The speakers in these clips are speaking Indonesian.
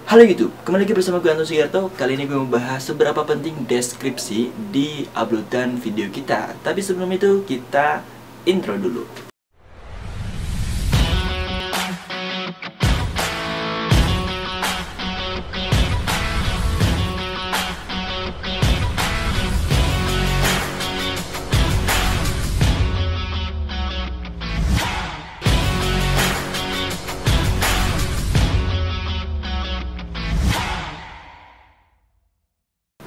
Halo YouTube, kembali lagi bersama gue Anton Sugiarto. Kali ini gue membahas seberapa penting deskripsi di uploadan video kita. Tapi sebelum itu kita intro dulu.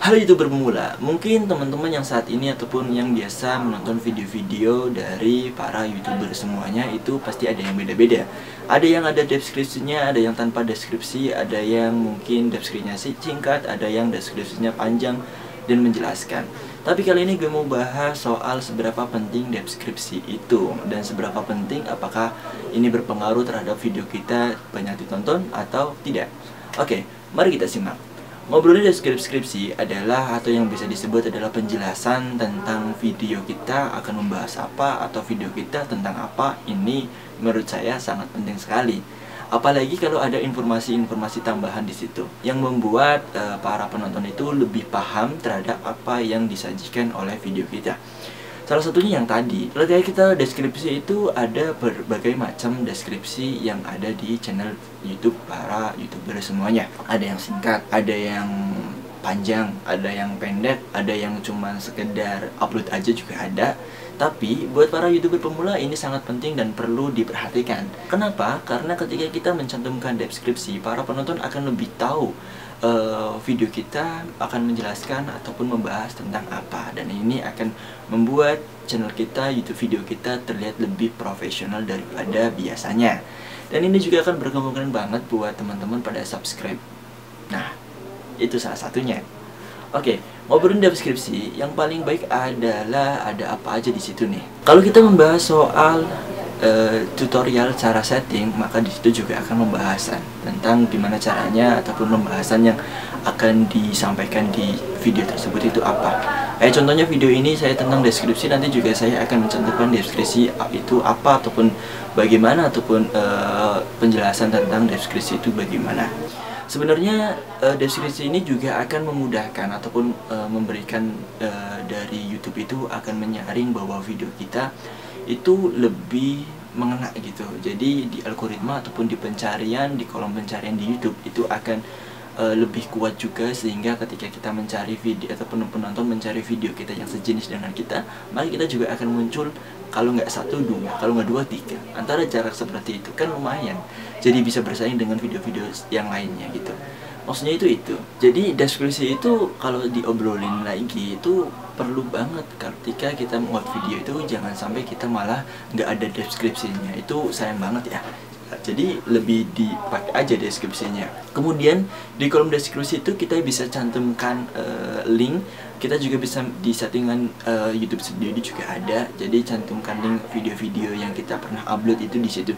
Halo YouTuber pemula, mungkin teman-teman yang saat ini ataupun yang biasa menonton video-video dari para YouTuber semuanya itu pasti ada yang beda-beda. Ada yang ada deskripsinya, ada yang tanpa deskripsi, ada yang mungkin deskripsinya singkat, ada yang deskripsinya panjang dan menjelaskan. Tapi kali ini gue mau bahas soal seberapa penting deskripsi itu dan seberapa penting apakah ini berpengaruh terhadap video kita banyak ditonton atau tidak. Oke, mari kita simak. Ngobrolin deskripsi adalah atau yang bisa disebut adalah penjelasan tentang video kita akan membahas apa atau video kita tentang apa. Ini menurut saya sangat penting sekali. Apalagi kalau ada informasi-informasi tambahan di situ yang membuat para penonton itu lebih paham terhadap apa yang disajikan oleh video kita. Salah satunya yang tadi, ketika kita deskripsi itu ada berbagai macam deskripsi yang ada di channel YouTube para YouTuber semuanya. Ada yang singkat, ada yang panjang, ada yang pendek, ada yang cuma sekedar upload aja juga ada. Tapi buat para YouTuber pemula ini sangat penting dan perlu diperhatikan. Kenapa? Karena ketika kita mencantumkan deskripsi, para penonton akan lebih tahu video kita akan menjelaskan ataupun membahas tentang apa, dan ini akan membuat channel kita, YouTube video kita terlihat lebih profesional daripada biasanya. Dan ini juga akan berkemungkinan banget buat teman-teman pada subscribe. Nah, itu salah satunya. Oke, ngobrolin deskripsi, yang paling baik adalah ada apa aja di situ nih. Kalau kita membahas soal tutorial cara setting, maka di situ juga akan pembahasan tentang gimana caranya ataupun pembahasan yang akan disampaikan di video tersebut itu apa. Contohnya video ini saya tentang deskripsi, nanti juga saya akan mencantumkan deskripsi itu apa ataupun bagaimana ataupun penjelasan tentang deskripsi itu bagaimana. Sebenarnya deskripsi ini juga akan memudahkan ataupun memberikan dari YouTube itu akan menyaring bahwa video kita itu lebih mengena gitu. Jadi di algoritma ataupun di pencarian, di kolom pencarian di YouTube itu akan lebih kuat juga, sehingga ketika kita mencari video ataupun penonton mencari video kita yang sejenis dengan kita, maka kita juga akan muncul, kalau nggak 1, 2, kalau nggak 2, 3. Antara jarak seperti itu kan lumayan, jadi bisa bersaing dengan video-video yang lainnya gitu. Maksudnya itu. Jadi deskripsi itu kalau diobrolin lagi itu perlu banget. Ketika kita membuat video itu jangan sampai kita malah nggak ada deskripsinya, itu sayang banget ya. Jadi lebih dipakai aja deskripsinya. Kemudian di kolom deskripsi itu kita bisa cantumkan link. Kita juga bisa di settingan YouTube sendiri juga ada. Jadi cantumkan link video-video yang kita pernah upload itu di situ.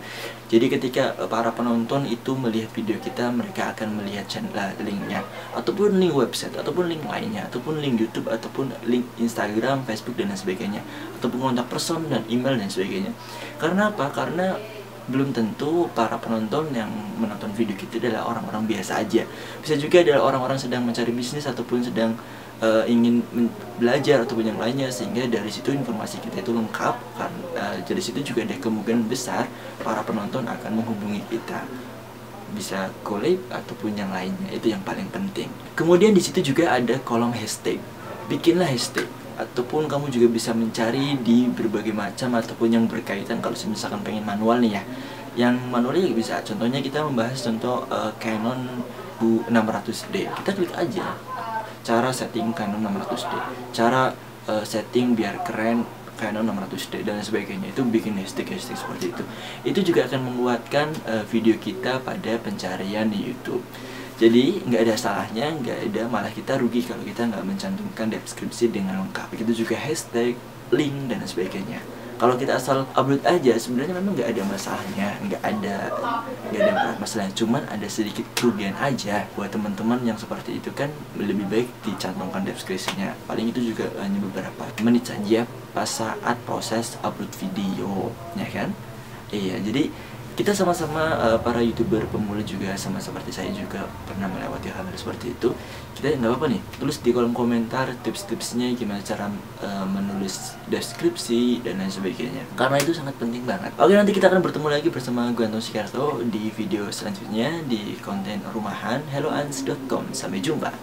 Jadi ketika para penonton itu melihat video kita, mereka akan melihat linknya, ataupun link website, ataupun link lainnya, ataupun link YouTube, ataupun link Instagram, Facebook dan lain sebagainya, ataupun kontak person dan email dan sebagainya. Karena apa? Karena belum tentu para penonton yang menonton video kita adalah orang-orang biasa aja. Bisa juga adalah orang-orang sedang mencari bisnis ataupun sedang ingin belajar ataupun yang lainnya, sehingga dari situ informasi kita itu lengkap. Dari situ juga ada kemungkinan besar para penonton akan menghubungi kita, bisa collab ataupun yang lainnya. Itu yang paling penting. Kemudian di situ juga ada kolom hashtag. Bikinlah hashtag, ataupun kamu juga bisa mencari di berbagai macam ataupun yang berkaitan. Kalau misalkan pengen manual nih ya, yang manualnya juga bisa. Contohnya kita membahas contoh Canon 600D, kita klik aja cara setting Canon 600D, cara setting biar keren Canon 600D dan sebagainya. Itu bikin hashtag seperti itu. Itu juga akan menguatkan video kita pada pencarian di YouTube. Jadi nggak ada salahnya, nggak ada malah kita rugi kalau kita nggak mencantumkan deskripsi dengan lengkap. Itu juga hashtag, link dan sebagainya. Kalau kita asal upload aja, sebenarnya memang nggak ada masalahnya, nggak ada masalahnya. Cuman ada sedikit kerugian aja buat teman-teman yang seperti itu kan. Lebih baik dicantumkan deskripsinya. Paling itu juga hanya beberapa menit saja pas saat proses upload video, ya kan? Iya, jadi kita sama-sama para YouTuber pemula juga, sama seperti saya juga pernah melewati hal seperti itu. Kita nggak apa-apa nih, tulis di kolom komentar tips-tipsnya gimana cara menulis deskripsi dan lain sebagainya, karena itu sangat penting banget. Oke, nanti kita akan bertemu lagi bersama gue Anton Sikarto di video selanjutnya di konten rumahan helloans.com. Sampai jumpa.